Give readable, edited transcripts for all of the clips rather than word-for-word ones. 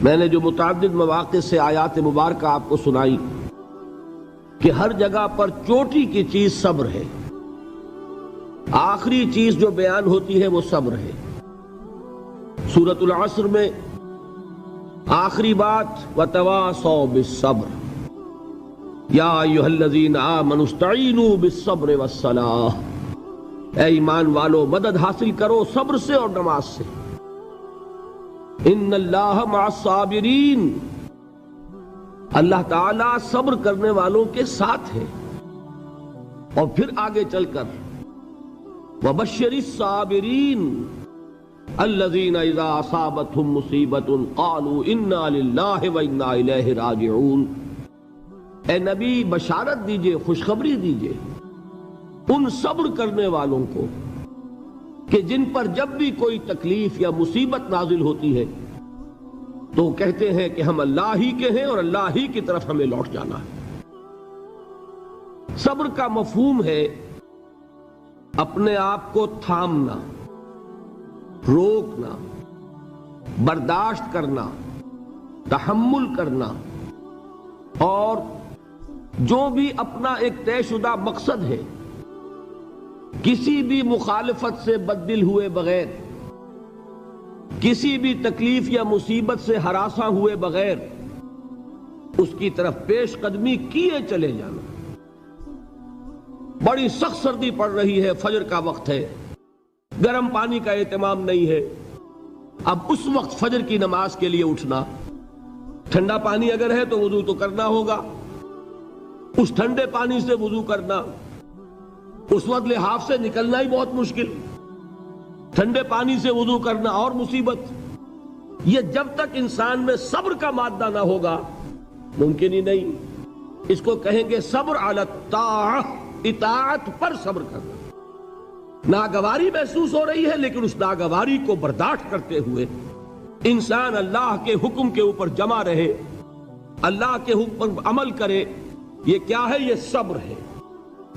میں نے جو متعدد مواقع سے آیات مبارکہ آپ کو سنائی کہ ہر جگہ پر چوٹی کی چیز صبر ہے، آخری چیز جو بیان ہوتی ہے وہ صبر ہے۔ سورۃ العصر میں آخری بات وَتَوَاصَوْا بِالصَّبْرِ یا ایھا الذین آمنوا استعینوا بالصبر والصلاۃ، اے ایمان والو مدد حاصل کرو صبر سے اور نماز سے۔ ان اللہ مع الصابرین، اللہ تعالیٰ صبر کرنے والوں کے ساتھ ہے۔ اور پھر آگے چل کر وبشر الصابرین الذین اذا اصابتهم مصیبۃ قالوا انا للہ وانا الیہ راجعون، اے نبی بشارت دیجئے، خوشخبری دیجئے ان صبر کرنے والوں کو کہ جن پر جب بھی کوئی تکلیف یا مصیبت نازل ہوتی ہے تو کہتے ہیں کہ ہم اللہ ہی کے ہیں اور اللہ ہی کی طرف ہمیں لوٹ جانا ہے۔ صبر کا مفہوم ہے اپنے آپ کو تھامنا، روکنا، برداشت کرنا، تحمل کرنا، اور جو بھی اپنا ایک طے شدہ مقصد ہے کسی بھی مخالفت سے بددل ہوئے بغیر، کسی بھی تکلیف یا مصیبت سے ہراساں ہوئے بغیر اس کی طرف پیش قدمی کیے چلے جانا۔ بڑی سخت سردی پڑ رہی ہے، فجر کا وقت ہے، گرم پانی کا اہتمام نہیں ہے، اب اس وقت فجر کی نماز کے لیے اٹھنا، ٹھنڈا پانی اگر ہے تو وضو تو کرنا ہوگا، اس ٹھنڈے پانی سے وضو کرنا، اس وقت لحاف سے نکلنا ہی بہت مشکل، ٹھنڈے پانی سے وضو کرنا اور مصیبت۔ یہ جب تک انسان میں صبر کا مادہ نہ ہوگا ممکن ہی نہیں۔ اس کو کہیں گے صبر علی الطاعہ، اطاعت پر صبر کرنا۔ ناگواری محسوس ہو رہی ہے لیکن اس ناگواری کو برداشت کرتے ہوئے انسان اللہ کے حکم کے اوپر جمع رہے، اللہ کے حکم پر عمل کرے۔ یہ کیا ہے؟ یہ صبر ہے۔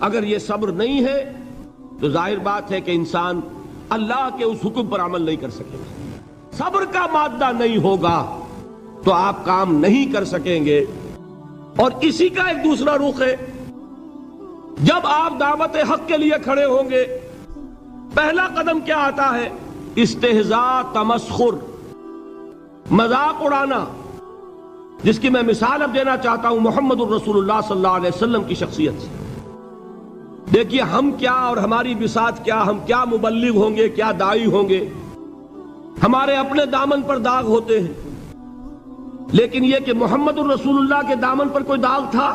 اگر یہ صبر نہیں ہے تو ظاہر بات ہے کہ انسان اللہ کے اس حکم پر عمل نہیں کر سکے گا۔ صبر کا مادہ نہیں ہوگا تو آپ کام نہیں کر سکیں گے۔ اور اسی کا ایک دوسرا رخ ہے، جب آپ دعوت حق کے لیے کھڑے ہوں گے پہلا قدم کیا آتا ہے؟ استہزاء، تمسخر، مذاق اڑانا، جس کی میں مثال اب دینا چاہتا ہوں محمد الرسول اللہ صلی اللہ علیہ وسلم کی شخصیت سے۔ دیکھیے ہم کیا اور ہماری بساط کیا، ہم کیا مبلغ ہوں گے، کیا داعی ہوں گے، ہمارے اپنے دامن پر داغ ہوتے ہیں، لیکن یہ کہ محمد الرسول اللہ کے دامن پر کوئی داغ تھا؟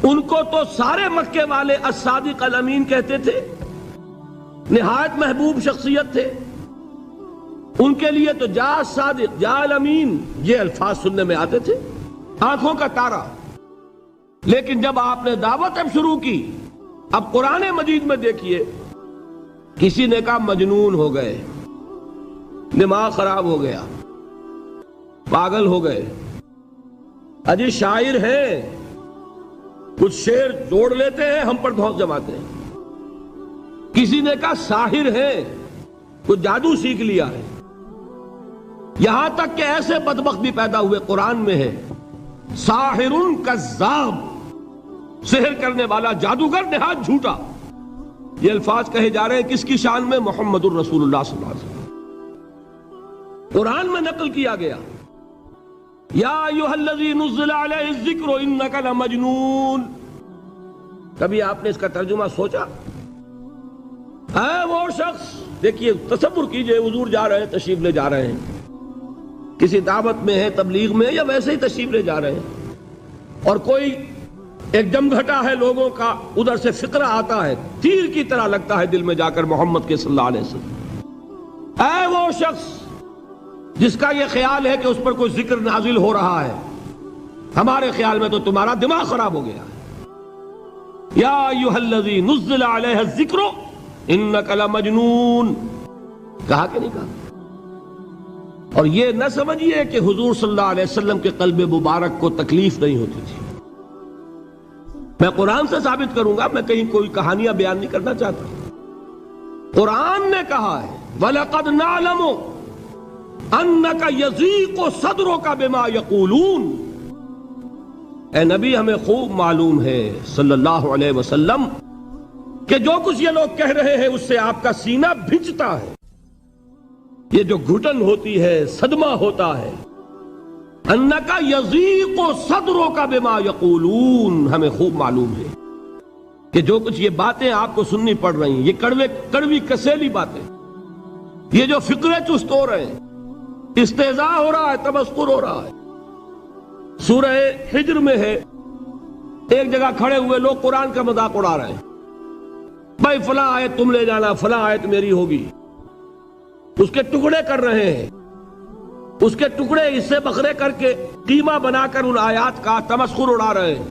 ان کو تو سارے مکے والے الصادق الامین کہتے تھے، نہایت محبوب شخصیت تھے، ان کے لیے تو جا صادق جا الامین یہ الفاظ سننے میں آتے تھے، آنکھوں کا تارا۔ لیکن جب آپ نے دعوت اب شروع کی، اب قرآن مجید میں دیکھیے کسی نے کہا مجنون ہو گئے، دماغ خراب ہو گیا، پاگل ہو گئے، اجی شاعر ہیں، کچھ شعر جوڑ لیتے ہیں ہم پر دھوس جماتے ہیں۔ کسی نے کہا ساحر ہیں، کچھ جادو سیکھ لیا ہے، یہاں تک کہ ایسے بدبخت بھی پیدا ہوئے، قرآن میں ہے ساحر کذاب، سحر کرنے والا جادوگر نہایت جھوٹا۔ یہ الفاظ کہے جا رہے ہیں کس کی شان میں؟ محمد الرسول اللہ صلی اللہ علیہ وسلم۔ قرآن میں نقل کیا گیا یا ایھا الذی نزل علیہ الذکر انک لمجنون۔ کبھی آپ نے اس کا ترجمہ سوچا؟ ہے وہ شخص، دیکھیے تصور کیجئے حضور جا رہے ہیں، تشریف لے جا رہے ہیں، کسی دعوت میں ہے، تبلیغ میں، یا ویسے ہی تشریف لے جا رہے ہیں، اور کوئی ایک جمگھٹا ہے لوگوں کا، ادھر سے فقرہ آتا ہے، تیر کی طرح لگتا ہے دل میں جا کر محمد کے صلی اللہ علیہ وسلم۔ اے وہ شخص جس کا یہ خیال ہے کہ اس پر کوئی ذکر نازل ہو رہا ہے، ہمارے خیال میں تو تمہارا دماغ خراب ہو گیا ہے۔ یا ایھا الذی نزل علیہ الذکر انک لمجنون، کہا کہ نہیں کہا؟ اور یہ نہ سمجھیے کہ حضور صلی اللہ علیہ وسلم کے قلب مبارک کو تکلیف نہیں ہوتی تھی۔ میں قرآن سے ثابت کروں گا، میں کہیں کوئی کہانیاں بیان نہیں کرنا چاہتا۔ قرآن نے کہا ہے وَلَقَدْ نَعْلَمُ انک یضیق صدرک بما یقولون، اے نبی ہمیں خوب معلوم ہے صلی اللہ علیہ وسلم کہ جو کچھ یہ لوگ کہہ رہے ہیں اس سے آپ کا سینہ بھنجتا ہے، یہ جو گھٹن ہوتی ہے، صدمہ ہوتا ہے۔ انک یضیق صدرک بما یقولون، ہمیں خوب معلوم ہے کہ جو کچھ یہ باتیں آپ کو سننی پڑ رہی ہیں، یہ کڑوی کسیلی باتیں، یہ جو فقرے چست ہو رہے ہیں، استہزاء ہو رہا ہے، تمسخر ہو رہا ہے۔ سورہ حجر میں ہے، ایک جگہ کھڑے ہوئے لوگ قرآن کا مذاق اڑا رہے ہیں، بھائی فلاں آیت تم لے جانا، فلاں آیت میری ہوگی، اس کے ٹکڑے کر رہے ہیں، اس کے ٹکڑے حصے بکھرے کر کے قیمہ بنا کر ان آیات کا تمسخر اڑا رہے ہیں۔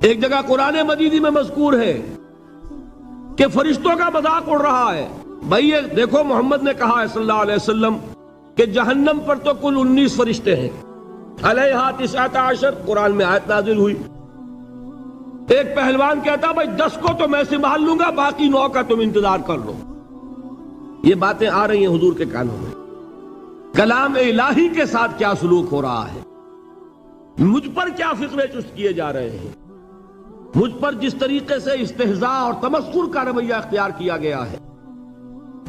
ایک جگہ قرآن مجیدی میں مذکور ہے کہ فرشتوں کا مذاق اڑ رہا ہے، بھائی یہ دیکھو محمد نے کہا ہے صلی اللہ علیہ وسلم کہ جہنم پر تو کل 19 فرشتے ہیں، علیہا 19 قرآن میں آیت نازل ہوئی۔ ایک پہلوان کہتا بھائی 10 کو تو میں سنبھال لوں گا، باقی 9 کا تم انتظار کر لو۔ یہ باتیں آ رہی ہیں حضور کے کانوں میں، کلام الہی کے ساتھ کیا سلوک ہو رہا ہے، مجھ پر کیا فقرے چست کیے جا رہے ہیں، مجھ پر جس طریقے سے استہزاء اور تمسخر کا رویہ اختیار کیا گیا ہے،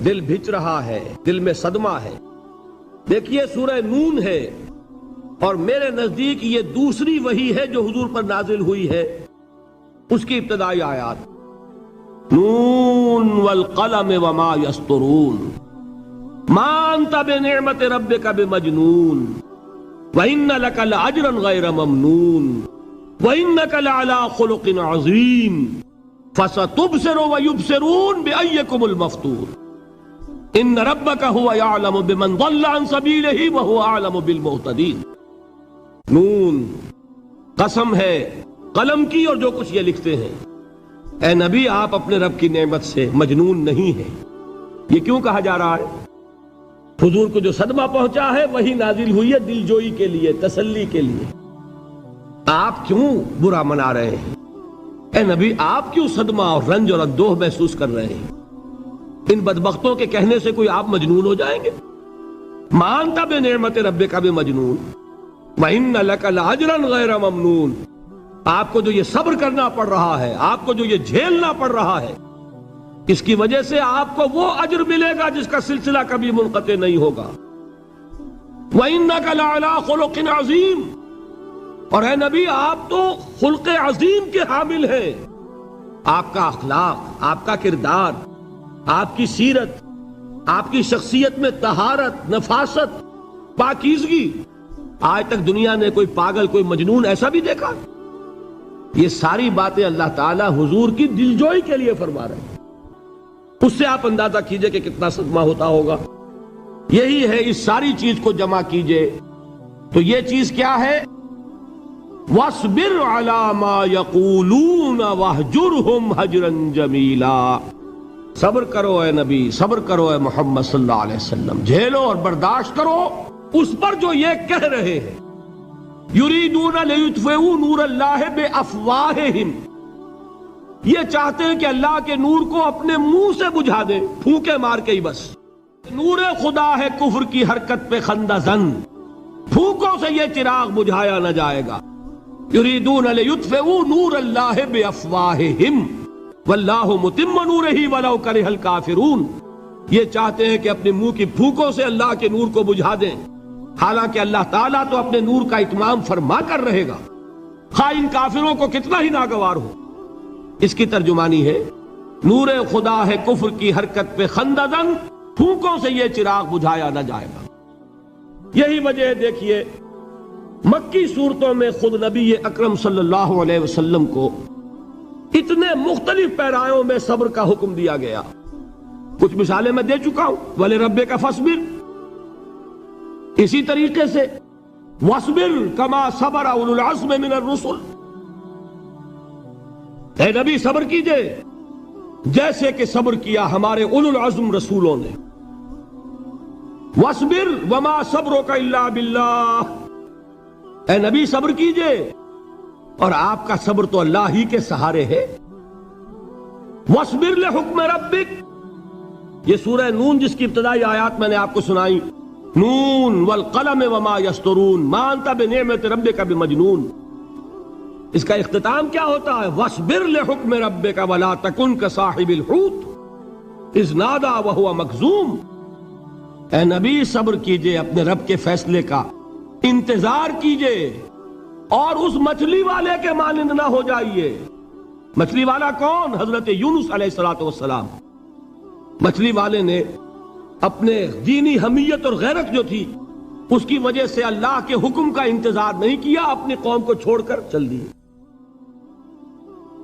دل بھج رہا ہے، دل میں صدمہ ہے۔ دیکھیے سورہ نون ہے، اور میرے نزدیک یہ دوسری وحی ہے جو حضور پر نازل ہوئی ہے، اس کی ابتدائی آیات، نون والقلم وما یسطرون ما انت بنعمت ربک بمجنون وان لک لاجرا غیر ممنون وانک لعلی خلق عظیم فستبصر ویبصرون بأیکم المفتون ان ربک هو یعلم بمن ضل عن سبیلہ وهو اعلم بالمہتدین۔ نون، قسم ہے قلم کی اور جو کچھ یہ لکھتے ہیں۔ اے نبی آپ اپنے رب کی نعمت سے مجنون نہیں ہیں۔ یہ کیوں کہا جا رہا ہے؟ حضور کو جو صدمہ پہنچا ہے وہی نازل ہوئی ہے دل جوئی کے لیے، تسلی کے لیے۔ آپ کیوں برا منا رہے ہیں؟ اے نبی آپ کیوں صدمہ اور رنج اور اندوہ محسوس کر رہے ہیں؟ ان بدبختوں کے کہنے سے کوئی آپ مجنون ہو جائیں گے؟ مانتا بے نعمت ربک بمجنون وَإِنَّ لَكَ لَأَجْرًا غَيْرَ مَمْنُونَ، آپ کو جو یہ صبر کرنا پڑ رہا ہے، آپ کو جو یہ جھیلنا پڑ رہا ہے، اس کی وجہ سے آپ کو وہ اجر ملے گا جس کا سلسلہ کبھی منقطع نہیں ہوگا۔ وَإِنَّكَ لَعَلَىٰ خُلُقٍ عَظِيمٍ، اور اے نبی آپ تو خلق عظیم کے حامل ہیں۔ آپ کا اخلاق، آپ کا کردار، آپ کی سیرت، آپ کی شخصیت میں طہارت، نفاست، پاکیزگی، آج تک دنیا نے کوئی پاگل، کوئی مجنون ایسا بھی دیکھا؟ یہ ساری باتیں اللہ تعالی حضور کی دلجوئی کے لیے فرما رہے ہیں۔ اس سے آپ اندازہ کیجئے کہ کتنا صدمہ ہوتا ہوگا۔ یہی ہے، اس ساری چیز کو جمع کیجئے تو یہ چیز کیا ہے؟ وَاصْبِرْ عَلَىٰ مَا يَقُولُونَ وَاهْجُرْهُمْ هَجْرًا جَمِيلًا، صبر کرو اے نبی، صبر کرو اے محمد صلی اللہ علیہ وسلم، جھیلو اور برداشت کرو اس پر جو یہ کہہ رہے ہیں۔ یریدون لیطفئوا نور اللہ بافواہہم، یہ چاہتے ہیں کہ اللہ کے نور کو اپنے منہ سے بجھا دیں، پھونکے مار کے ہی بس۔ نور خدا ہے کفر کی حرکت پہ خندہ زن، پھونکوں سے یہ چراغ بجھایا نہ جائے گا۔ یریدون لیطفئوا نور اللہ بافواہہم واللہ متم نورہ ولو کرہ الکافرون، یہ چاہتے ہیں کہ اپنے منہ کی پھونکوں سے اللہ کے نور کو بجھا دیں، حالانکہ اللہ تعالیٰ تو اپنے نور کا اتمام فرما کر رہے گا، خواہ ان کافروں کو کتنا ہی ناگوار ہو۔ اس کی ترجمانی ہے نور خدا ہے کفر کی حرکت پہ خندہ زن، پھونکوں سے یہ چراغ بجھایا نہ جائے گا۔ یہی وجہ ہے، دیکھیے مکی صورتوں میں خود نبی اکرم صلی اللہ علیہ وسلم کو اتنے مختلف پیرایوں میں صبر کا حکم دیا گیا۔ کچھ مثالیں میں دے چکا ہوں، وَلِرَبِّكَ فَاصْبِرْ، اسی طریقے سے وَاصْبِرْ كَمَا صَبَرَ أُولُو الْعَزْمِ مِنَ الرُّسُلِ، اے نبی صبر کیجئے جیسے کہ صبر کیا ہمارے اولو العزم رسولوں نے۔ وَاصْبِرْ وَمَا صَبْرُكَ إِلَّا بِاللَّهِ، اے نبی صبر کیجئے اور آپ کا صبر تو اللہ ہی کے سہارے ہے۔ وَاصْبِرْ لِحُکْمِ رَبِّكَ، یہ سورہ نون جس کی ابتدائی آیات میں نے آپ کو سنائی، نون والقلم وما یسطرون ما انت بنعمت ربک بمجنون، اس کا اختتام کیا ہوتا ہے؟ وَاصْبِرْ لِحُکْمِ رَبِّكَ وَلَا تَكُنْ كَصَاحِبِ الْحُوتِ اِذْ نَادَىٰ وَهُوَ مَكْظُومٌ، اے نبی صبر کیجئے اپنے رب کے فیصلے کا، انتظار کیجئے اور اس مچھلی والے کے مانند نہ ہو جائیے۔ مچھلی والا کون؟ حضرت یونس علیہ السلام۔ مچھلی والے نے اپنے دینی حمیت اور غیرت جو تھی اس کی وجہ سے اللہ کے حکم کا انتظار نہیں کیا، اپنی قوم کو چھوڑ کر چل دیے۔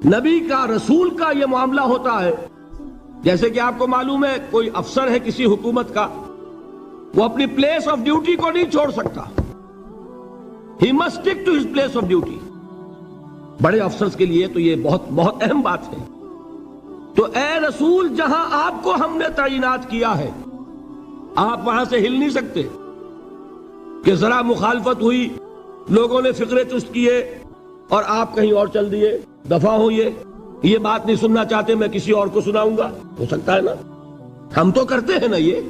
نبی کا، رسول کا یہ معاملہ ہوتا ہے، جیسے کہ آپ کو معلوم ہے کوئی افسر ہے کسی حکومت کا، وہ اپنی پلیس آف ڈیوٹی کو نہیں چھوڑ سکتا، he must stick to his place of duty. بڑے افسرز کے لیے تو یہ بہت بہت اہم بات ہے۔ تو اے رسول، جہاں آپ کو ہم نے تعینات کیا ہے آپ وہاں سے ہل نہیں سکتے کہ ذرا مخالفت ہوئی، لوگوں نے فقرے چست کیے اور آپ کہیں اور چل دیے، دفع ہوئیے، یہ بات نہیں سننا چاہتے، میں کسی اور کو سناؤں گا، ہو سکتا ہے نا؟ ہم تو کرتے ہیں نا یہ،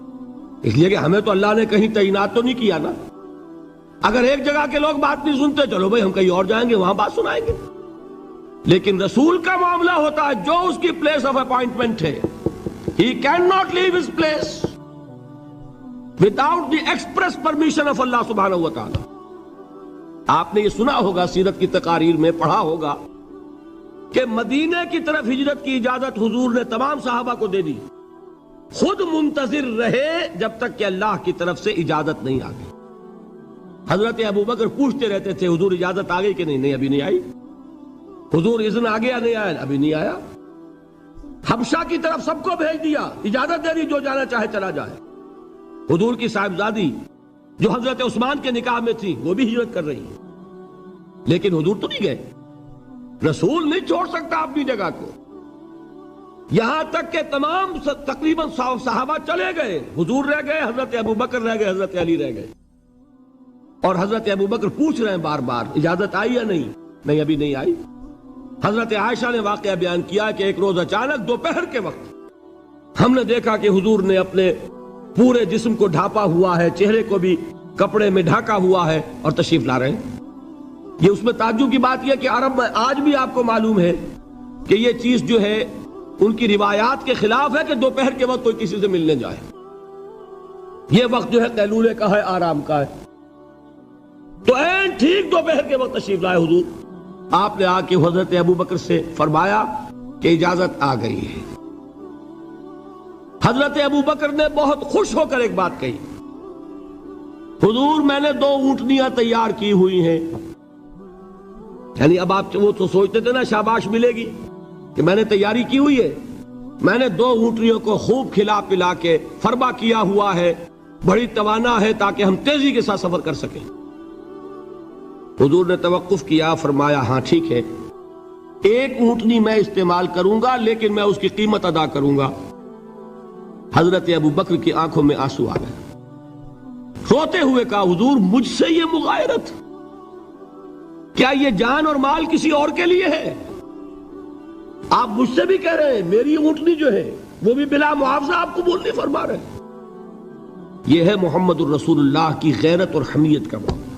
اس لیے کہ ہمیں تو اللہ نے کہیں تعینات تو نہیں کیا نا۔ اگر ایک جگہ کے لوگ بات نہیں سنتے، چلو بھائی ہم کہیں اور جائیں گے، وہاں بات سنائیں گے۔ لیکن رسول کا معاملہ ہوتا ہے جو اس کی پلیس آف اپوائنٹمنٹ ہے، he cannot leave his place without the express permission of Allah سبحانہ و تعالی۔ آپ نے یہ سنا ہوگا، سیرت کی تقاریر میں پڑھا ہوگا کہ مدینے کی طرف ہجرت کی اجازت حضور نے تمام صحابہ کو دے دی، خود منتظر رہے جب تک کہ اللہ کی طرف سے اجازت نہیں آ گئی۔ حضرت ابوبکر پوچھتے رہتے تھے حضور اجازت آ گئی کہ نہیں؟ نہیں ابھی نہیں آئی۔ حضور اذن آ گیا؟ نہیں آیا، ابھی نہیں آیا۔ حبشہ کی طرف سب کو بھیج دیا، اجازت دے دی جو جانا چاہے چلا جائے۔ حضور کی صاحبزادی جو حضرت عثمان کے نکاح میں تھی وہ بھی ہجرت کر رہی ہے، لیکن حضور تو نہیں گئے۔ رسول نہیں چھوڑ سکتا اپنی جگہ کو، یہاں تک کہ تمام تقریباً صحابہ چلے گئے، حضور رہ گئے، حضرت ابوبکر رہ گئے، حضرت علی رہ گئے، اور حضرت ابوبکر پوچھ رہے ہیں بار بار اجازت آئی یا نہیں؟ نہیں ابھی نہیں آئی۔ حضرت عائشہ نے واقعہ بیان کیا کہ ایک روز اچانک دوپہر کے وقت ہم نے دیکھا کہ حضور نے اپنے پورے جسم کو ڈھانپا ہوا ہے، چہرے کو بھی کپڑے میں ڈھانکا ہوا ہے اور تشریف لا رہے ہیں۔ یہ اس میں تعجب کی بات یہ کہ عرب میں آج بھی آپ کو معلوم ہے کہ یہ چیز جو ہے ان کی روایات کے خلاف ہے کہ دوپہر کے وقت کوئی کسی سے ملنے جائے۔ یہ وقت جو ہے قیلولے کا ہے، آرام کا ہے۔ تو این ٹھیک دوپہر کے وقت تشریف لائے حضور، آپ نے آ کے حضرت ابوبکر سے فرمایا کہ اجازت آ گئی ہے۔ حضرت ابوبکر نے بہت خوش ہو کر ایک بات کہی، حضور میں نے 2 اونٹنیاں تیار کی ہوئی ہیں۔ یعنی اب آپ وہ تو سوچتے تھے نا شاباش ملے گی کہ میں نے تیاری کی ہوئی ہے، میں نے 2 اونٹنیوں کو خوب کھلا پلا کے فربا کیا ہوا ہے، بڑی توانا ہے تاکہ ہم تیزی کے ساتھ سفر کر سکیں۔ حضور نے توقف کیا، فرمایا ہاں ٹھیک ہے، 1 اونٹنی میں استعمال کروں گا لیکن میں اس کی قیمت ادا کروں گا۔ حضرت ابوبکر کی آنکھوں میں آنسو آ گئے، روتے ہوئے کہا حضور مجھ سے یہ مغایرت، کیا یہ جان اور مال کسی اور کے لیے ہے؟ آپ مجھ سے بھی کہہ رہے ہیں میری اونٹنی جو ہے وہ بھی بلا معاوضہ آپ قبول نہیں فرما رہے۔ یہ ہے محمد الرسول اللہ کی غیرت اور حمیت کا معاملہ۔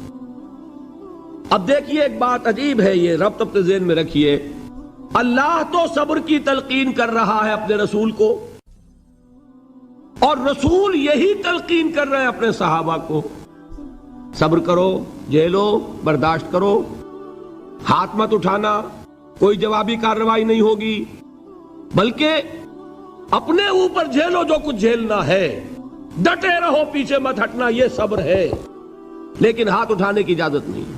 اب دیکھیے ایک بات عجیب ہے، یہ ربط اپنے ذہن میں رکھیے، اللہ تو صبر کی تلقین کر رہا ہے اپنے رسول کو، اور رسول یہی تلقین کر رہے ہیں اپنے صحابہ کو، صبر کرو، جھیلو، برداشت کرو، ہاتھ مت اٹھانا، کوئی جوابی کارروائی نہیں ہوگی، بلکہ اپنے اوپر جھیلو جو کچھ جھیلنا ہے، ڈٹے رہو، پیچھے مت ہٹنا، یہ صبر ہے، لیکن ہاتھ اٹھانے کی اجازت نہیں۔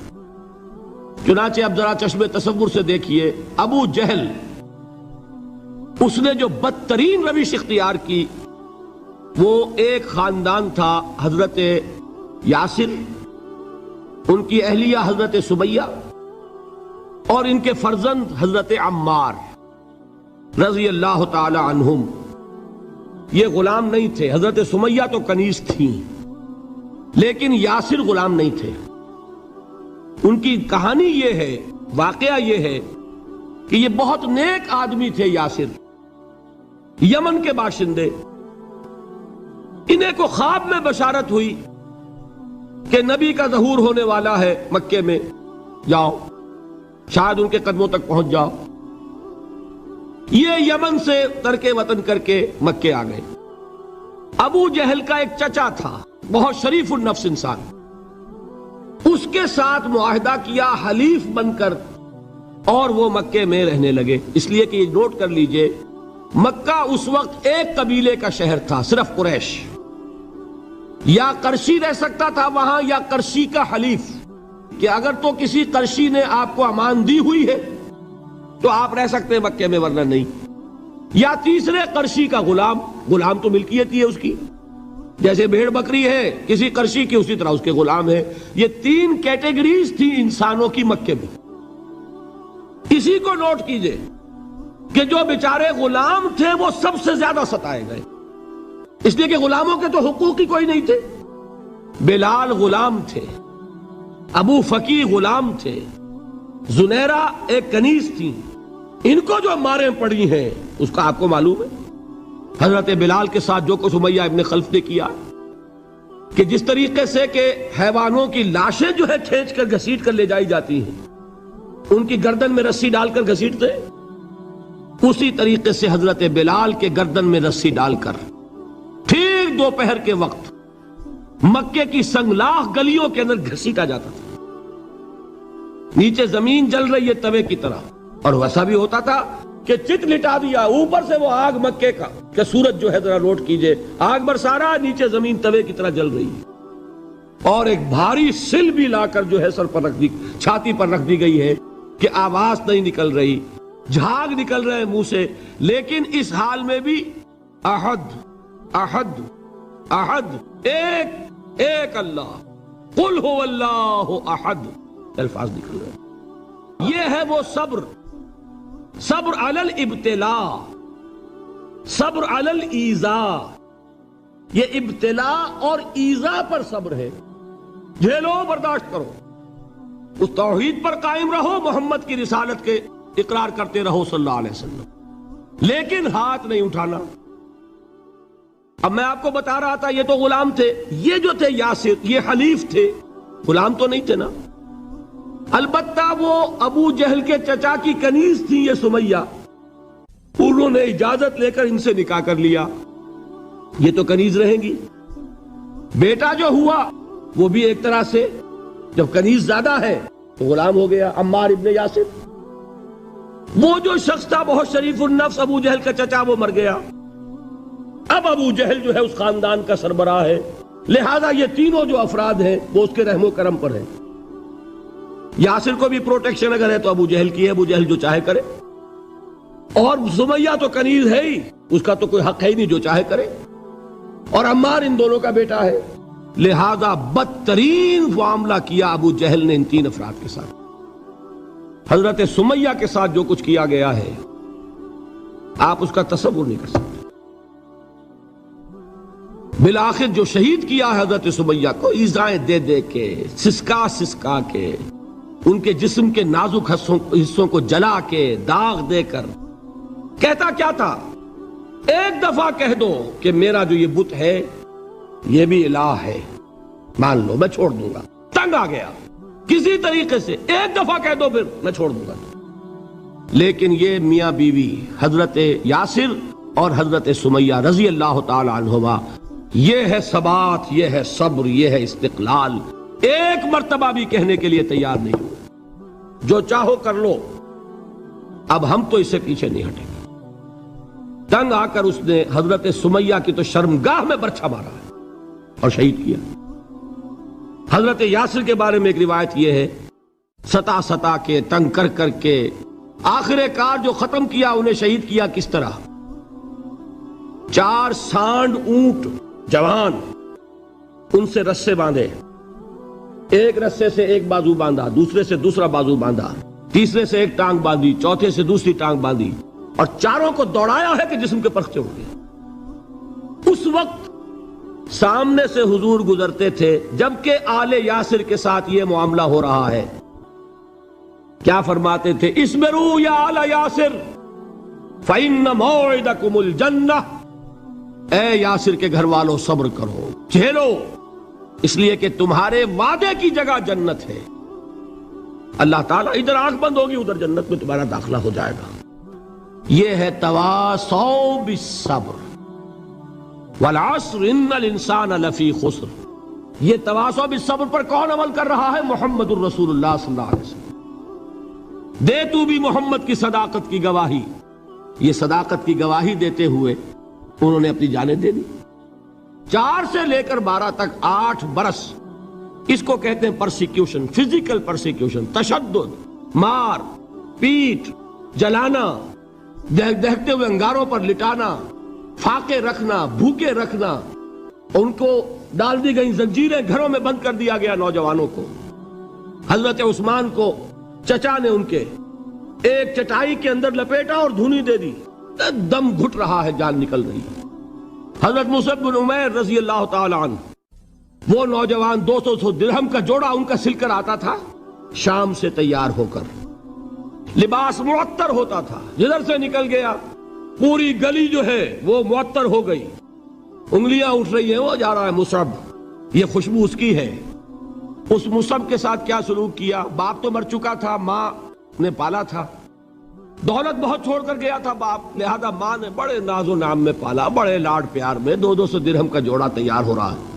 چنانچہ اب ذرا چشم تصور سے دیکھیے، ابو جہل اس نے جو بدترین روش اختیار کی، وہ ایک خاندان تھا حضرت یاسر، ان کی اہلیہ حضرت سمیہ اور ان کے فرزند حضرت عمار رضی اللہ تعالی عنہم۔ یہ غلام نہیں تھے، حضرت سمیہ تو کنیز تھیں لیکن یاسر غلام نہیں تھے۔ ان کی کہانی یہ ہے، واقعہ یہ ہے کہ یہ بہت نیک آدمی تھے یاسر، یمن کے باشندے، انہیں کو خواب میں بشارت ہوئی کہ نبی کا ظہور ہونے والا ہے مکے میں، جاؤ شاید ان کے قدموں تک پہنچ جاؤ۔ یہ یمن سے ترک وطن کر کے مکے آ گئے۔ ابو جہل کا ایک چچا تھا، بہت شریف النفس انسان، اس کے ساتھ معاہدہ کیا حلیف بن کر، اور وہ مکے میں رہنے لگے۔ اس لیے کہ یہ نوٹ کر لیجئے، مکہ اس وقت ایک قبیلے کا شہر تھا، صرف قریش۔ یا قرشی رہ سکتا تھا وہاں، یا قرشی کا حلیف، کہ اگر تو کسی قرشی نے آپ کو امان دی ہوئی ہے تو آپ رہ سکتے ہیں مکے میں، ورنہ نہیں۔ یا تیسرے قرشی کا غلام، غلام تو ملکیت ہی ہے اس کی، جیسے بھیڑ بکری ہے کسی قرشی کی، اسی طرح اس کے غلام ہے۔ یہ تین کیٹیگریز تھی انسانوں کی مکے میں۔ اسی کو نوٹ کیجئے کہ جو بیچارے غلام تھے وہ سب سے زیادہ ستائے گئے، اس لیے کہ غلاموں کے تو حقوق ہی کوئی نہیں تھے۔ بلال غلام تھے، ابو فقی غلام تھے، زنیرہ ایک کنیز تھی، ان کو جو ماریں پڑی ہیں اس کا آپ کو معلوم ہے۔ حضرت بلال کے ساتھ جو کچھ امیہ ابن خلف نے کیا، کہ جس طریقے سے کہ حیوانوں کی لاشیں جو ہے کھینچ کر گھسیٹ کر لے جائی جاتی ہیں، ان کی گردن میں رسی ڈال کر گھسیٹتے، اسی طریقے سے حضرت بلال کے گردن میں رسی ڈال کر ٹھیک دوپہر کے وقت مکے کی سنگلاخ گلیوں کے اندر گھسیٹا جاتا تھا۔ نیچے زمین جل رہی ہے توے کی طرح، اور ویسا بھی ہوتا تھا کہ چت لٹا دیا، اوپر سے وہ آگ مکے کا، کہ سورج جو ہے ذرا نوٹ کیجئے، آگ برسا رہا، نیچے زمین توے کی طرح جل رہی ہے، اور ایک بھاری سل بھی لا کر جو ہے سر پر رکھ دی، چھاتی پر رکھ دی گئی ہے کہ آواز نہیں نکل رہی، جھاگ نکل رہے منہ سے، لیکن اس حال میں بھی احد احد احد، ایک ایک اللہ، قل هو اللہ احد، الفاظ نکل رہے۔ یہ ہے وہ صبر، صبر علی الابتلاء، صبر علی الایذاء۔ یہ ابتلاء اور ایذاء پر صبر ہے، جھیلو برداشت کرو، اس توحید پر قائم رہو، محمد کی رسالت کے اقرار کرتے رہو صلی اللہ علیہ وسلم، لیکن ہاتھ نہیں اٹھانا۔ اب میں آپ کو بتا رہا تھا یہ تو غلام تھے، یہ جو تھے یاسر، یہ حلیف تھے، غلام تو نہیں تھے نا۔ البتہ وہ ابو جہل کے چچا کی کنیز تھی یہ سمیہ، انہوں نے اجازت لے کر ان سے نکاح کر لیا، یہ تو کنیز رہیں گی۔ بیٹا جو ہوا وہ بھی ایک طرح سے، جب کنیز زیادہ ہے تو غلام ہو گیا، عمار ابن یاسر۔ وہ جو شخص تھا بہت شریف النفس ابو جہل کا چچا، وہ مر گیا، اب ابو جہل جو ہے اس خاندان کا سربراہ ہے، لہذا یہ تینوں جو افراد ہیں وہ اس کے رحم و کرم پر ہیں۔ یاسر کو بھی پروٹیکشن اگر ہے تو ابو جہل کی ہے، ابو جہل جو چاہے کرے، اور سمیہ تو کنیز ہے ہی، اس کا تو کوئی حق ہے ہی نہیں، جو چاہے کرے، اور عمار ان دونوں کا بیٹا ہے، لہذا بدترین معاملہ کیا ابو جہل نے ان تین افراد کے ساتھ۔ حضرت سمیہ کے ساتھ جو کچھ کیا گیا ہے آپ اس کا تصور نہیں کر سکتے۔ بالآخر جو شہید کیا ہے حضرت سمیہ کو، ایذائیں دے دے کے، سسکا سسکا کے، ان کے جسم کے نازک حصوں کو جلا کے، داغ دے کر، کہتا کیا تھا، ایک دفعہ کہہ دو کہ میرا جو یہ بت ہے یہ بھی الہ ہے، مان لو میں چھوڑ دوں گا۔ تنگ آ گیا، کسی طریقے سے ایک دفعہ کہہ دو پھر میں چھوڑ دوں گا۔ لیکن یہ میاں بیوی حضرت یاسر اور حضرت سمیہ رضی اللہ تعالی عنہما، یہ ہے ثبات، یہ ہے صبر، یہ ہے استقلال، ایک مرتبہ بھی کہنے کے لیے تیار نہیں ہو، جو چاہو کر لو، اب ہم تو اس سے پیچھے نہیں ہٹیں گے۔ تنگ آ کر اس نے حضرت سمیہ کی تو شرمگاہ میں برچھا مارا ہے اور شہید کیا۔ حضرت یاسر کے بارے میں ایک روایت یہ ہے، ستا ستا کے، تنگ کر کر کے، آخر کار جو ختم کیا، انہیں شہید کیا کس طرح، 4 سانڈ اونٹ جوان، ان سے رسے باندھے، ایک رسے سے ایک بازو باندھا، دوسرے سے دوسرا بازو باندھا، تیسرے سے ایک ٹانگ باندھی، چوتھے سے دوسری ٹانگ باندھی، اور چاروں کو دوڑایا ہے کہ جسم کے پرخچے اڑ گئے۔ اس وقت سامنے سے حضور گزرتے تھے جبکہ آل یاسر کے ساتھ یہ معاملہ ہو رہا ہے، کیا فرماتے تھے، اصبروا یا آل یاسر فإن موعدکم الجنہ، اے یاسر کے گھر والوں صبر کرو، جھیلو، اس لیے کہ تمہارے وعدے کی جگہ جنت ہے۔ اللہ تعالیٰ ادھر آنکھ بند ہوگی ادھر جنت میں تمہارا داخلہ ہو جائے گا۔ یہ ہے تواصوا بالصبر والعصر ان الانسان لفی خسر۔ یہ تواصوا بالصبر پر کون عمل کر رہا ہے؟ محمد الرسول اللہ صلی اللہ علیہ وسلم۔ دے تو بھی محمد کی صداقت کی گواہی۔ یہ صداقت کی گواہی دیتے ہوئے انہوں نے اپنی جانیں دے دی۔ 4 سے لے کر 12 تک 8 برس اس کو کہتے ہیں پرسیکیوشن، فزیکل پرسیکیوشن، تشدد، مار پیٹ، جلانا، دہتے ہوئے انگاروں پر لٹانا، فاقے رکھنا، بھوکے رکھنا، ان کو ڈال دی گئی زنجیریں، گھروں میں بند کر دیا گیا نوجوانوں کو۔ حضرت عثمان کو چچا نے ان کے ایک چٹائی کے اندر لپیٹا اور دھونی دے دی، دم گھٹ رہا ہے، جان نکل رہی ہے۔ حضرت مصعب بن عمیر رضی اللہ تعالی عنہ، وہ نوجوان 200 درہم کا جوڑا ان کا سل کر آتا تھا شام سے تیار ہو کر، لباس معطر ہوتا تھا، جدھر سے نکل گیا پوری گلی جو ہے وہ معطر ہو گئی، انگلیاں اٹھ رہی ہیں، وہ جا رہا ہے مصعب، یہ خوشبو اس کی ہے۔ اس مصعب کے ساتھ کیا سلوک کیا؟ باپ تو مر چکا تھا، ماں نے پالا تھا، دولت بہت چھوڑ کر گیا تھا باپ، لہذا ماں نے بڑے ناز و نام میں پالا، بڑے لاڈ پیار میں، 200 درہم کا جوڑا تیار ہو رہا ہے۔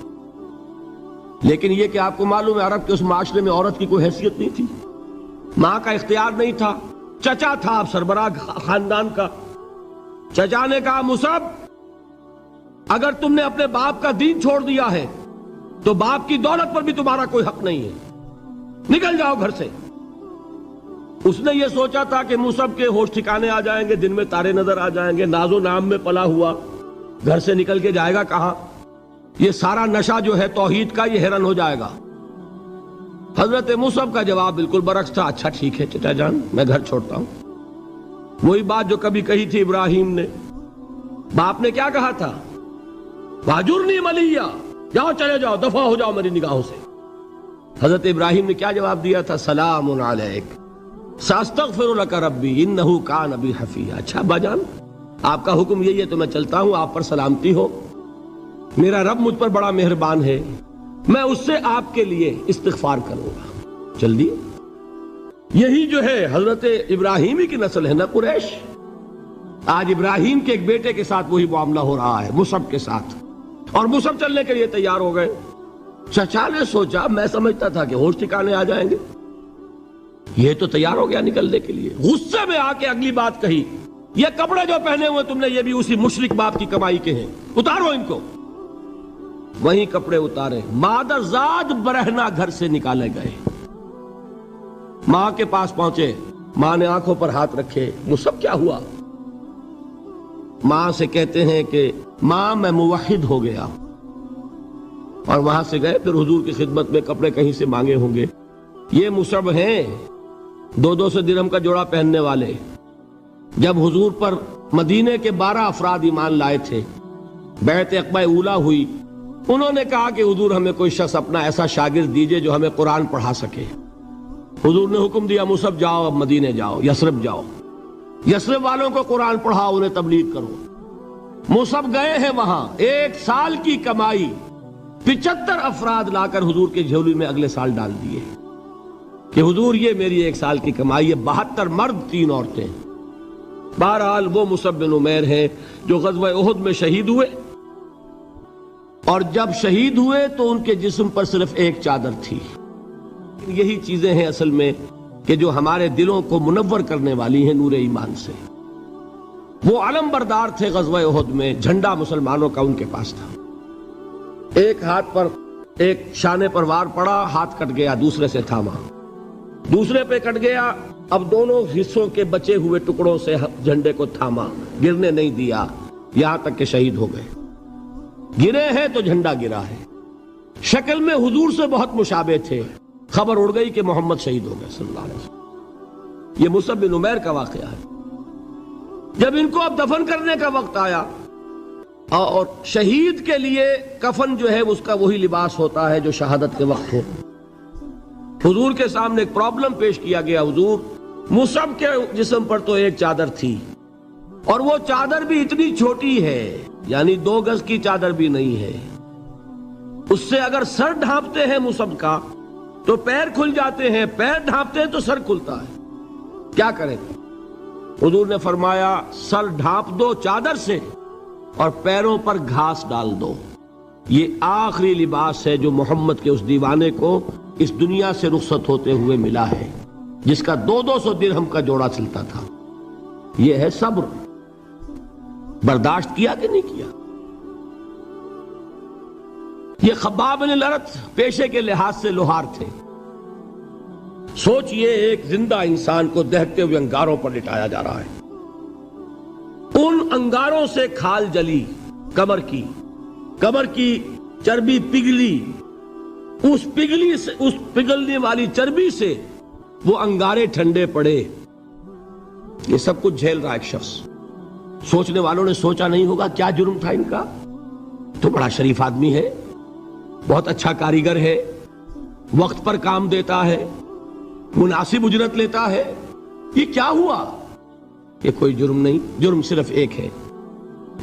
لیکن یہ کہ آپ کو معلوم ہے عرب کے اس معاشرے میں عورت کی کوئی حیثیت نہیں تھی، ماں کا اختیار نہیں تھا، چچا تھا اب سربراہ خاندان کا۔ چچا نے کہا مصعب اگر تم نے اپنے باپ کا دین چھوڑ دیا ہے تو باپ کی دولت پر بھی تمہارا کوئی حق نہیں ہے، نکل جاؤ گھر سے۔ اس نے یہ سوچا تھا کہ مصعب کے ہوش ٹھکانے آ جائیں گے، دن میں تارے نظر آ جائیں گے، ناز و نام میں پلا ہوا گھر سے نکل کے جائے گا کہاں، یہ سارا نشہ جو ہے توحید کا یہ حیران ہو جائے گا۔ حضرت مصعب کا جواب بالکل برعکس تھا، اچھا ٹھیک ہے چچا جان میں گھر چھوڑتا ہوں۔ وہی بات جو کبھی کہی تھی ابراہیم نے، باپ نے کیا کہا تھا؟ واجرنی ملیہ، جاؤ چلے جاؤ، دفع ہو جاؤ میری نگاہوں سے۔ حضرت ابراہیم نے کیا جواب دیا تھا؟ سلام علیک ساستغفر لک ربی انہ کان بی حفیہ۔ اچھا ابا جان آپ کا حکم یہی ہے تو میں چلتا ہوں، آپ پر سلامتی ہو، میرا رب مجھ پر بڑا مہربان ہے، میں اس سے آپ کے لیے استغفار کروں گا۔ چل دی۔ یہی جو ہے حضرت ابراہیمی کی نسل ہے نا قریش۔ آج ابراہیم کے ایک بیٹے کے ساتھ وہی معاملہ ہو رہا ہے مصعب کے ساتھ، اور مصعب چلنے کے لیے تیار ہو گئے۔ چچا نے سوچا، میں سمجھتا تھا کہ ہوش ٹھکانے آ جائیں گے، یہ تو تیار ہو گیا نکلنے کے لیے۔ غصے میں آ کے اگلی بات کہی، یہ کپڑے جو پہنے ہوئے تم نے یہ بھی اسی مشرک باپ کی کمائی کے ہیں، اتارو ان کو۔ وہیں کپڑے اتارے، مادر زاد برہنہ گھر سے نکالے گئے۔ ماں کے پاس پہنچے، ماں نے آنکھوں پر ہاتھ رکھے، مصعب کیا ہوا؟ ماں سے کہتے ہیں کہ ماں میں موحد ہو گیا، اور وہاں سے گئے پھر حضور کی خدمت میں، کپڑے کہیں سے مانگے ہوں گے۔ یہ مصعب ہیں 200 درہم کا جوڑا پہننے والے۔ جب حضور پر مدینے کے 12 افراد ایمان لائے تھے، بیعت عقبہ اولیٰ ہوئی، انہوں نے کہا کہ حضور ہمیں کوئی شخص اپنا ایسا شاگرد دیجئے جو ہمیں قرآن پڑھا سکے۔ حضور نے حکم دیا مصعب جاؤ، اب مدینے جاؤ، یثرب جاؤ، یثرب والوں کو قرآن پڑھاؤ، انہیں تبلیغ کرو۔ مصعب گئے ہیں وہاں، 1 سال کی کمائی 75 افراد لا کر حضور کے جھولی میں اگلے سال ڈال دیے کہ حضور یہ میری 1 سال کی کمائی ہے، 72 مرد 3 عورتیں۔ بہرحال وہ مصعب بن عمیر ہیں جو غزوہ احد میں شہید ہوئے، اور جب شہید ہوئے تو ان کے جسم پر صرف ایک چادر تھی۔ یہی چیزیں ہیں اصل میں کہ جو ہمارے دلوں کو منور کرنے والی ہیں نور ایمان سے۔ وہ علم بردار تھے غزوہ احد میں، جھنڈا مسلمانوں کا ان کے پاس تھا۔ ایک ہاتھ پر ایک شانے پر وار پڑا، ہاتھ کٹ گیا، دوسرے سے تھاما، دوسرے پہ کٹ گیا، اب دونوں حصوں کے بچے ہوئے ٹکڑوں سے جھنڈے کو تھاما، گرنے نہیں دیا، یہاں تک کہ شہید ہو گئے۔ گرے ہیں تو جھنڈا گرا ہے۔ شکل میں حضور سے بہت مشابہ تھے، خبر اڑ گئی کہ محمد شہید ہو گئے صلی اللہ علیہ وسلم۔ یہ مصعب بن عمیر کا واقعہ ہے۔ جب ان کو اب دفن کرنے کا وقت آیا، اور شہید کے لیے کفن جو ہے اس کا وہی لباس ہوتا ہے جو شہادت کے وقت ہو، حضور کے سامنے ایک پرابلم پیش کیا گیا۔ حضور مصعب کے جسم پر تو ایک چادر تھی، اور وہ چادر بھی اتنی چھوٹی ہے، یعنی 2 گز کی چادر بھی نہیں ہے، اس سے اگر سر ڈھانپتے ہیں مصحف کا تو پیر کھل جاتے ہیں، پیر ڈھانپتے ہیں تو سر کھلتا ہے، کیا کریں؟ حضور نے فرمایا سر ڈھانپ دو چادر سے اور پیروں پر گھاس ڈال دو۔ یہ آخری لباس ہے جو محمد کے اس دیوانے کو اس دنیا سے رخصت ہوتے ہوئے ملا ہے، جس کا 200 درہم کا جوڑا چلتا تھا۔ یہ ہے صبر۔ برداشت کیا کہ نہیں کیا؟ یہ خباب بن الارت پیشے کے لحاظ سے لوہار تھے۔ سوچئے ایک زندہ انسان کو دہتے ہوئے انگاروں پر لٹایا جا رہا ہے، ان انگاروں سے کھال جلی کمر کی چربی پگھلی، اس پگھلنے والی چربی سے وہ انگارے ٹھنڈے پڑے، یہ سب کچھ جھیل رہا ایک شخص۔ سوچنے والوں نے سوچا نہیں ہوگا کیا جرم تھا ان کا، تو بڑا شریف آدمی ہے، بہت اچھا کاریگر ہے، وقت پر کام دیتا ہے، مناسب اجرت لیتا ہے، یہ کیا ہوا؟ یہ کوئی جرم نہیں، جرم صرف ایک ہے،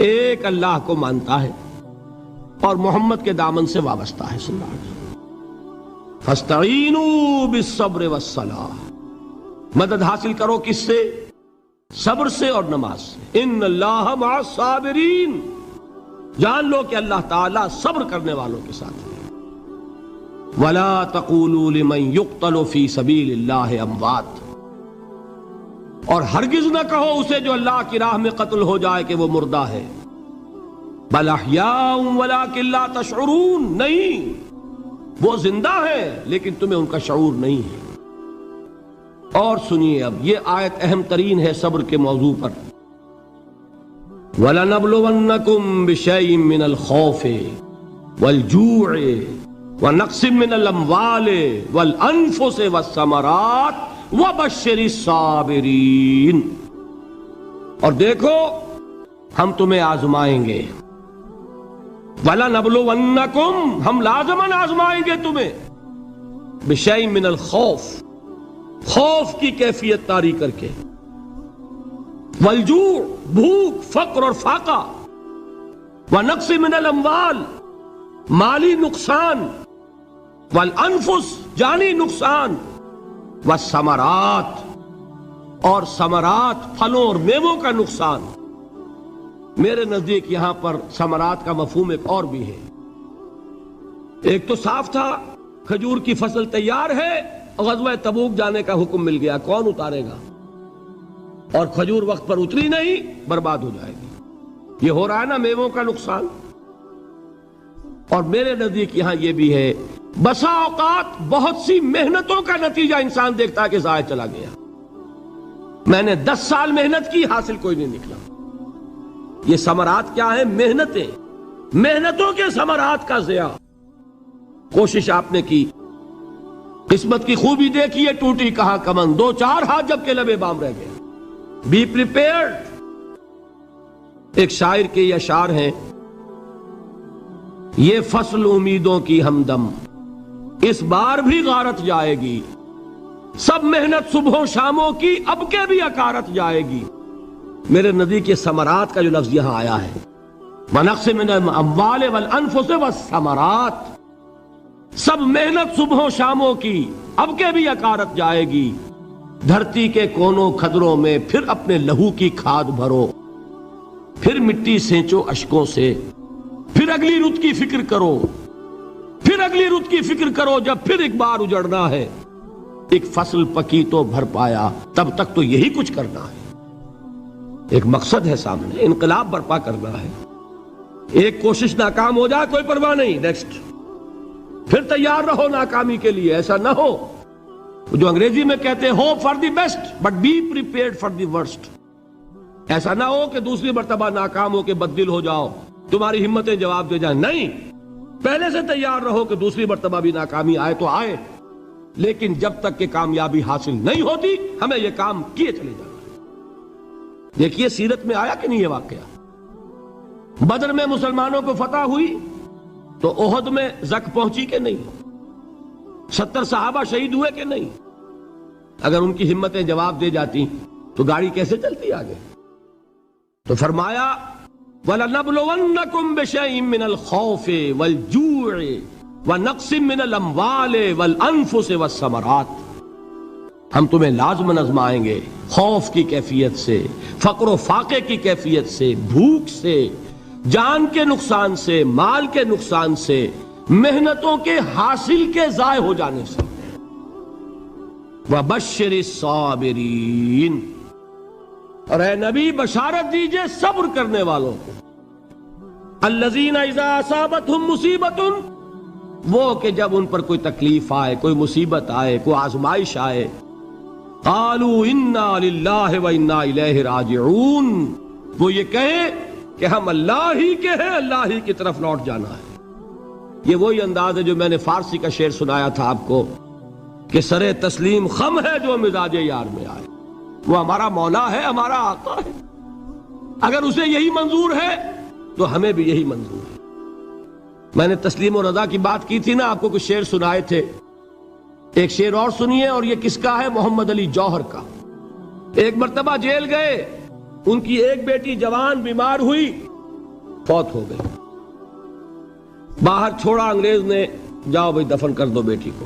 ایک اللہ کو مانتا ہے اور محمد کے دامن سے وابستہ ہے صلی اللہ علیہ وسلم۔ فاستعینوا بالصبر والصلاۃ، مدد حاصل کرو کس سے؟ صبر سے اور نماز سے۔ ان اللہ مع الصابرین، جان لو کہ اللہ تعالیٰ صبر کرنے والوں کے ساتھ ہے۔ ولا تقولوا لمن يقتل في سبيل الله اموات، اور ہرگز نہ کہو اسے جو اللہ کی راہ میں قتل ہو جائے کہ وہ مردہ ہے۔ بل احیاء ولکن لا تشعرون، نہیں، وہ زندہ ہے لیکن تمہیں ان کا شعور نہیں ہے۔ اور سنیے اب یہ آیت اہم ترین ہے صبر کے موضوع پر۔ وَلَنَبْلُوَنَّكُمْ بِشَيْءٍ مِّنَ الْخَوْفِ وَالْجُوعِ وَنَقْصٍ مِّنَ الْأَمْوَالِ وَالْأَنفُسِ وَالثَّمَرَاتِ وَبَشِّرِ الصَّابِرِينَ، اور دیکھو ہم تمہیں آزمائیں گے، وَلَنَبْلُوَنَّكُمْ، ہم لازماً آزمائیں گے تمہیں، بِشَيْءٍ مِّنَ الْخَوْفِ، خوف کی کیفیت طاری کر کے، والجوع، بھوک، فقر اور فاقہ، ونقص من الاموال، مالی نقصان، والانفس، جانی نقصان، والثمرات، اور ثمرات، پھلوں اور میووں کا نقصان۔ میرے نزدیک یہاں پر ثمرات کا مفہوم ایک اور بھی ہے۔ ایک تو صاف تھا کھجور کی فصل تیار ہے، غزوہ تبوک جانے کا حکم مل گیا، کون اتارے گا؟ اور کھجور وقت پر اتری نہیں، برباد ہو جائے گی۔ یہ ہو رہا ہے نا میووں کا نقصان۔ اور میرے نزدیک یہاں یہ بھی ہے، بسا اوقات بہت سی محنتوں کا نتیجہ انسان دیکھتا ہے کہ ضائع چلا گیا، میں نے 10 سال محنت کی، حاصل کوئی نہیں نکلا۔ یہ ثمرات کیا ہے؟ محنتوں کے ثمرات کا ضیاع۔ کوشش آپ نے کی، قسمت کی خوبی دیکھیے، ٹوٹی کہاں کمن، 2-4 ہاتھ جب کے لبے بام رہ گئے۔ Be prepared. ایک شاعر کے یہ اشعار ہیں، یہ فصل امیدوں کی ہمدم اس بار بھی غارت جائے گی، سب محنت صبحوں شاموں کی اب کے بھی اکارت جائے گی۔ میرے نزدیک یہ ثمرات کا جو لفظ یہاں آیا ہے، وَنَقْصٍ مِّنَ الْأَمْوَالِ وَالْأَنفُسِ وَالثَّمَرَاتِ، سب محنت صبحوں شاموں کی اب کے بھی اکارت جائے گی۔ دھرتی کے کونوں کھدروں میں پھر اپنے لہو کی کھاد بھرو، پھر مٹی سینچو اشکوں سے، پھر اگلی رت کی فکر کرو، پھر اگلی رت کی فکر کرو، جب پھر ایک بار اجڑنا ہے۔ ایک فصل پکی تو بھر پایا، تب تک تو یہی کچھ کرنا ہے۔ ایک مقصد ہے سامنے، انقلاب برپا کرنا ہے۔ ایک کوشش ناکام ہو جائے کوئی پرواہ نہیں، نیکسٹ، پھر تیار رہو ناکامی کے لیے۔ ایسا نہ ہو جو انگریزی میں کہتے ہیں hope for the best but be prepared for the worst. ایسا نہ ہو کہ دوسری مرتبہ ناکام ہو کے بددل ہو جاؤ، تمہاری ہمتیں جواب دے جائیں، نہیں، پہلے سے تیار رہو کہ دوسری مرتبہ بھی ناکامی آئے تو آئے، لیکن جب تک کہ کامیابی حاصل نہیں ہوتی ہمیں یہ کام کیے چلے جانا ہے۔ دیکھیے سیرت میں آیا کہ نہیں یہ واقعہ؟ بدر میں مسلمانوں کو فتح ہوئی تو احد میں زک پہنچی کہ نہیں؟ 70 صحابہ شہید ہوئے کہ نہیں؟ اگر ان کی ہمتیں جواب دے جاتی تو گاڑی کیسے چلتی آگے؟ تو فرمایا وَلَنَبْلُوَنَّكُمْ بِشَيْءٍ مِّنَ الْخَوْفِ وَالْجُوعِ وَنَقْصٍ مِّنَ الْأَمْوَالِ وَالْأَنفُسِ وَالثَّمَرَاتِ، ہم تمہیں لازماً آزمائیں گے خوف کی کیفیت سے، فقر و فاقے کی کیفیت سے، بھوک سے، جان کے نقصان سے، مال کے نقصان سے، محنتوں کے حاصل کے ضائع ہو جانے سے۔ وَبَشِّرِ الصَّابِرِينَ، اور اے نبی بشارت دیجئے صبر کرنے والوں کو۔ الَّذِينَ إِذَا أَصَابَتْهُمْ مُصِيبَةٌ، وہ کہ جب ان پر کوئی تکلیف آئے، کوئی مصیبت آئے، کوئی آزمائش آئے، قَالُوا إِنَّا لِلَّهِ وَإِنَّا إِلَيْهِ رَاجِعُونَ، وہ یہ کہیں کہ ہم اللہ ہی کے ہیں، اللہ ہی کی طرف لوٹ جانا ہے۔ یہ وہی انداز ہے جو میں نے فارسی کا شعر سنایا تھا آپ کو کہ سرے تسلیم خم ہے جو مزاج یار میں آئے۔ وہ ہمارا مولا ہے، ہمارا آقا ہے، اگر اسے یہی منظور ہے تو ہمیں بھی یہی منظور ہے۔ میں نے تسلیم و رضا کی بات کی تھی نا، آپ کو کچھ شعر سنائے تھے، ایک شعر اور سنیے، اور یہ کس کا ہے؟ محمد علی جوہر کا۔ ایک مرتبہ جیل گئے، ان کی ایک بیٹی جوان بیمار ہوئی، فوت ہو گئی، باہر چھوڑا انگریز نے، جاؤ بھائی دفن کر دو بیٹی کو۔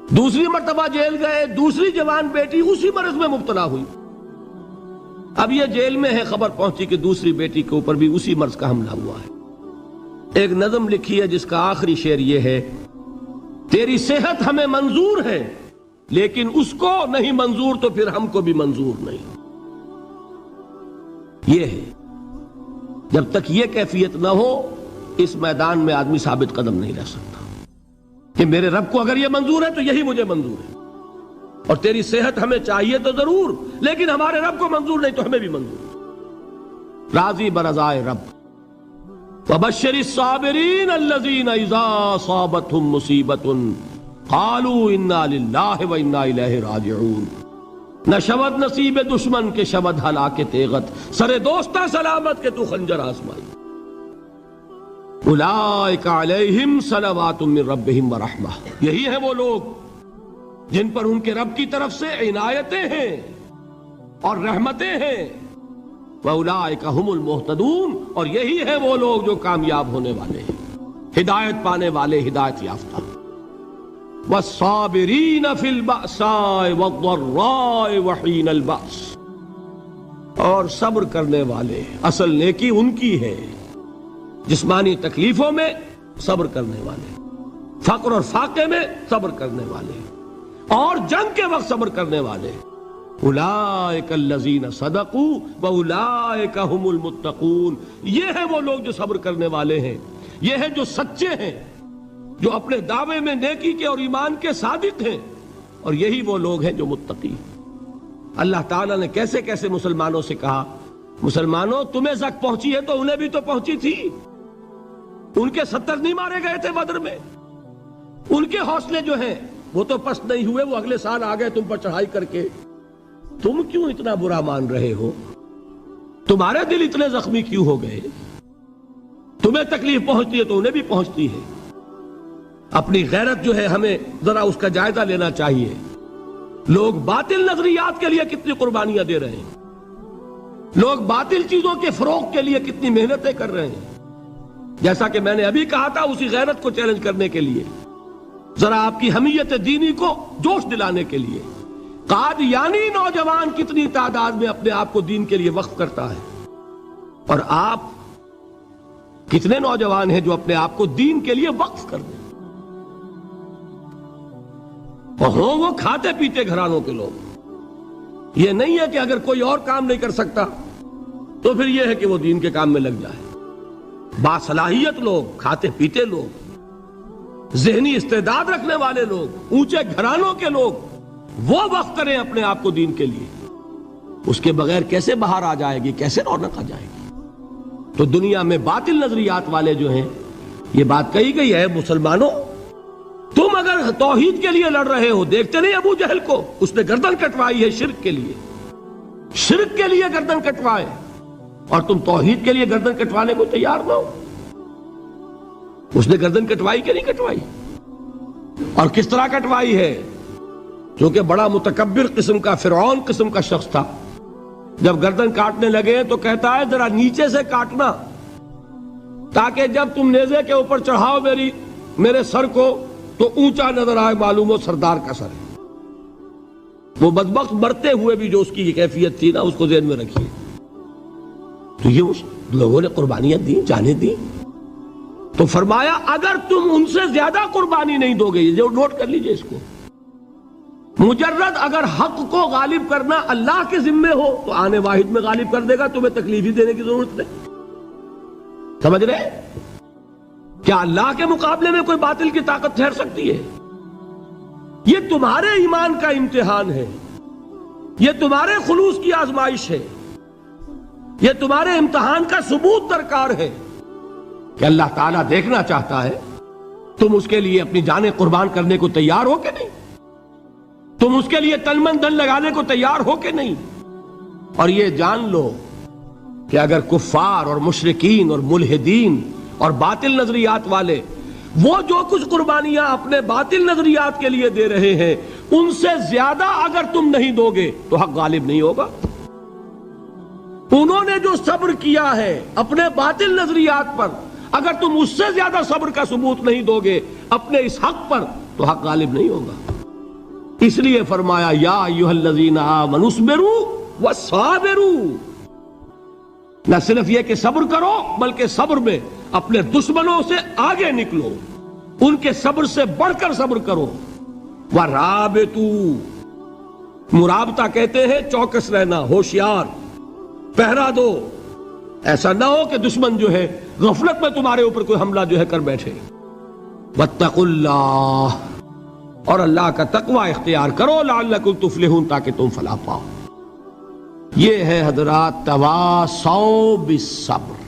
دوسری مرتبہ جیل گئے، دوسری جوان بیٹی اسی مرض میں مبتلا ہوئی۔ اب یہ جیل میں ہے، خبر پہنچی کہ دوسری بیٹی کے اوپر بھی اسی مرض کا حملہ ہوا ہے۔ ایک نظم لکھی ہے جس کا آخری شعر یہ ہے، تیری صحت ہمیں منظور ہے لیکن اس کو نہیں منظور تو پھر ہم کو بھی منظور نہیں۔ یہ ہے، جب تک یہ کیفیت نہ ہو اس میدان میں آدمی ثابت قدم نہیں رہ سکتا کہ میرے رب کو اگر یہ منظور ہے تو یہی مجھے منظور ہے، اور تیری صحت ہمیں چاہیے تو ضرور لیکن ہمارے رب کو منظور نہیں تو ہمیں بھی منظور۔ راضی برضائے رب۔ وَبَشِّرِ الصَّابِرِينَ الَّذِينَ إِذَا أَصَابَتْهُمْ مُصِيبَةٌ قَالُوا إِنَّا لِلَّهِ وَإِنَّا إِلَيْهِ رَاجِعُونَ۔ نہ شود نصیب دشمن کے شود ہلاک تیغت، سر دوستہ سلامت کے تو خنجر آزمائی۔ اولئک علیہم صلوات من ربہم ورحمہ، یہی ہیں وہ لوگ جن پر ان کے رب کی طرف سے عنایتیں ہیں اور رحمتیں ہیں۔ وَأُولَئِكَ هُمُ الْمُهْتَدُونَ، اور یہی ہیں وہ لوگ جو کامیاب ہونے والے ہیں، ہدایت پانے والے، ہدایت یافتہ۔ وَالصَّابِرِينَ فِي الْبَأْسَاءِ وَالضَّرَّاءِ وَحِينَ الْبَأْسِ، اور صبر کرنے والے، اصل نیکی ان کی ہے، جسمانی تکلیفوں میں صبر کرنے والے، فقر اور فاقے میں صبر کرنے والے، اور جنگ کے وقت صبر کرنے والے۔ اولئک الذین صدقوا واولئک هم المتقون، یہ ہیں وہ لوگ جو صبر کرنے والے ہیں، یہ ہیں جو سچے ہیں، جو اپنے دعوے میں نیکی کے اور ایمان کے صادق ہیں، اور یہی وہ لوگ ہیں جو متقی۔ اللہ تعالیٰ نے کیسے کیسے مسلمانوں سے کہا، مسلمانوں تمہیں زک پہنچی ہے تو انہیں بھی تو پہنچی تھی، ان کے 70 نہیں مارے گئے تھے بدر میں، ان کے حوصلے جو ہیں وہ تو پست نہیں ہوئے، وہ اگلے سال آ گئے تم پر چڑھائی کر کے۔ تم کیوں اتنا برا مان رہے ہو؟ تمہارے دل اتنے زخمی کیوں ہو گئے؟ تمہیں تکلیف پہنچتی ہے تو انہیں بھی پہنچتی ہے۔ اپنی غیرت جو ہے ہمیں ذرا اس کا جائزہ لینا چاہیے۔ لوگ باطل نظریات کے لیے کتنی قربانیاں دے رہے ہیں، لوگ باطل چیزوں کے فروغ کے لیے کتنی محنتیں کر رہے ہیں۔ جیسا کہ میں نے ابھی کہا تھا، اسی غیرت کو چیلنج کرنے کے لیے، ذرا آپ کی حمیت دینی کو جوش دلانے کے لیے، قادیانی نوجوان کتنی تعداد میں اپنے آپ کو دین کے لیے وقف کرتا ہے، اور آپ کتنے نوجوان ہیں جو اپنے آپ کو دین کے لیے وقف کر دیں، اور ہوں وہ کھاتے پیتے گھرانوں کے لوگ۔ یہ نہیں ہے کہ اگر کوئی اور کام نہیں کر سکتا تو پھر یہ ہے کہ وہ دین کے کام میں لگ جائے۔ باصلاحیت لوگ، کھاتے پیتے لوگ، ذہنی استعداد رکھنے والے لوگ، اونچے گھرانوں کے لوگ، وہ وقف کریں اپنے آپ کو دین کے لیے۔ اس کے بغیر کیسے باہر آ جائے گی، کیسے رونق آ جائے گی؟ تو دنیا میں باطل نظریات والے جو ہیں، یہ بات کہی گئی ہے، مسلمانوں تم اگر توحید کے لیے لڑ رہے ہو، دیکھتے نہیں ابو جہل کو، اس نے گردن کٹوائی ہے شرک کے لیے، شرک کے لیے گردن کٹوائے، اور تم توحید کے لیے گردن کٹوانے کو تیار نہ ہو۔ اس نے گردن کٹوائی کہ نہیں کٹوائی؟ اور کس طرح کٹوائی ہے؟ جو کہ بڑا متکبر قسم کا، فرعون قسم کا شخص تھا، جب گردن کاٹنے لگے تو کہتا ہے ذرا نیچے سے کاٹنا، تاکہ جب تم نیزے کے اوپر چڑھاؤ میرے سر کو تو اونچا نظر آئے، معلوم ہو سردار کا سر ہے۔ وہ بدبخت مرتے ہوئے بھی جو اس کی کیفیت تھی نا، اس کو ذہن میں رکھیے۔ تو یہ اس لوگوں نے قربانیاں دی، جانیں دی، تو فرمایا اگر تم ان سے زیادہ قربانی نہیں دو گے، یہ جو نوٹ کر لیجئے اس کو، مجرد اگر حق کو غالب کرنا اللہ کے ذمے ہو تو آنے واحد میں غالب کر دے گا، تمہیں تکلیف ہی دینے کی ضرورت نہیں۔ سمجھ رہے؟ کیا اللہ کے مقابلے میں کوئی باطل کی طاقت ٹھہر سکتی ہے؟ یہ تمہارے ایمان کا امتحان ہے، یہ تمہارے خلوص کی آزمائش ہے، یہ تمہارے امتحان کا ثبوت درکار ہے کہ اللہ تعالیٰ دیکھنا چاہتا ہے تم اس کے لیے اپنی جانیں قربان کرنے کو تیار ہو کہ نہیں، تم اس کے لیے تن من دھن لگانے کو تیار ہو کہ نہیں۔ اور یہ جان لو کہ اگر کفار اور مشرکین اور ملحدین اور باطل نظریات والے وہ جو کچھ قربانیاں اپنے باطل نظریات کے لیے دے رہے ہیں، ان سے زیادہ اگر تم نہیں دو گے تو حق غالب نہیں ہوگا۔ انہوں نے جو صبر کیا ہے اپنے باطل نظریات پر، اگر تم اس سے زیادہ صبر کا ثبوت نہیں دو گے اپنے اس حق پر تو حق غالب نہیں ہوگا۔ اس لیے فرمایا یا ایھا الذین آمنوا اصبروا وصابروا، نہ صرف یہ کہ صبر کرو بلکہ صبر میں اپنے دشمنوں سے آگے نکلو، ان کے صبر سے بڑھ کر صبر کرو۔ ورابطوا، مرابطہ کہتے ہیں چوکس رہنا، ہوشیار، پہرا دو، ایسا نہ ہو کہ دشمن جو ہے غفلت میں تمہارے اوپر کوئی حملہ جو ہے کر بیٹھے۔ واتقوا اللہ، اور اللہ کا تقوی اختیار کرو، لعلکم تفلحون، تاکہ تم فلاح پاؤ۔ یہ ہے حضرات تواصوا بالصبر۔